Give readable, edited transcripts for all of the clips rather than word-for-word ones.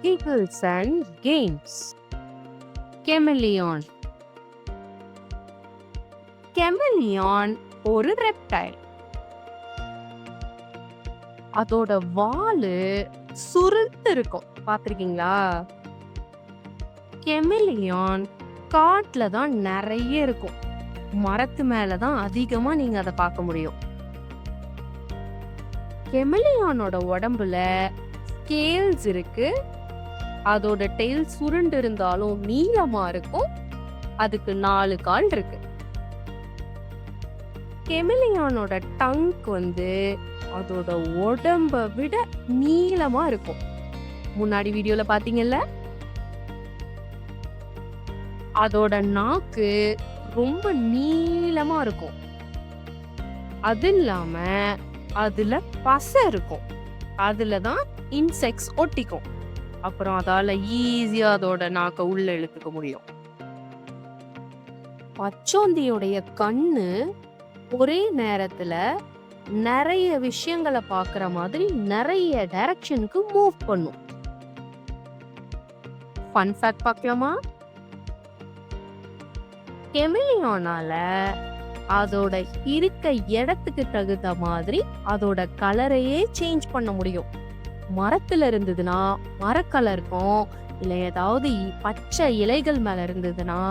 vehicles and games. Chameleon. Chameleon ஒரு reptile. அதோட வாலு சுருண்டு இருக்கும், பாத்திருக்கீங்களா? கெமிலியான் காட்டுல தான் நிறைய இருக்கும். மரத்து மேலதான் அதிகமா நீங்க அதை பார்க்க முடியும். கெமிலியானோட உடம்புல ஸ்கேல்ஸ் இருக்கு. அதோட டெயில் சுருண்டு இருந்தாலும் நீளமா இருக்கும். அதுக்கு 4 கால் இருக்கு. கெமிலியானோட டங்க் அதோட உடம்ப விட நீளமா இருக்கும். முன்னாடி வீடியோல பாத்தீங்கல்ல? அதோட நாக்கு ரொம்ப நீளமா இருக்கும். அது இல்லாம அதுல பசை இருக்கும். அதுலதான் இன்செக்ட்ஸ் ஒட்டிக்கும். அப்புறம் அதால ஈஸியா அதோட நாக்க உள்ள இழுத்துக்க முடியும். பச்சோந்தியோடைய கண்ணு ஒரே நேரத்துல நிறைய விஷயங்களை பாக்குற மாதிரி நிறைய டைரக்ஷனுக்கு மூவ் பண்ணும். ஃபன் ஃபேக்ட் பார்க்கலாமா? கெமிலியானால அதோட இருக்க இடத்துக்கு தகுந்த மாதிரி அதோட கலரையே சேஞ்ச் பண்ண முடியும். மரத்துல இருந்ததுன்னா மர கலருக்கும், இல்ல ஏதாவது பச்சை இலைகள் மேல இருந்ததுன்னா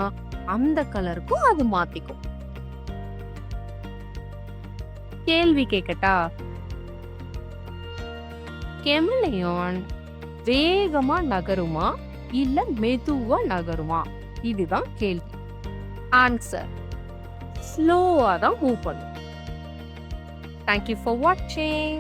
அந்த கலருக்கும் அது மாத்திக்கும். கேள்வி கேக்கட்டா? கெமிலியான் வேகமா நகருமா இல்ல மெதுவா நகருமா? இதுதான் கேள்வி. ஆன்சர் ஸ்லோவா தான் மூவ் பண்ணும். Thank you for watching.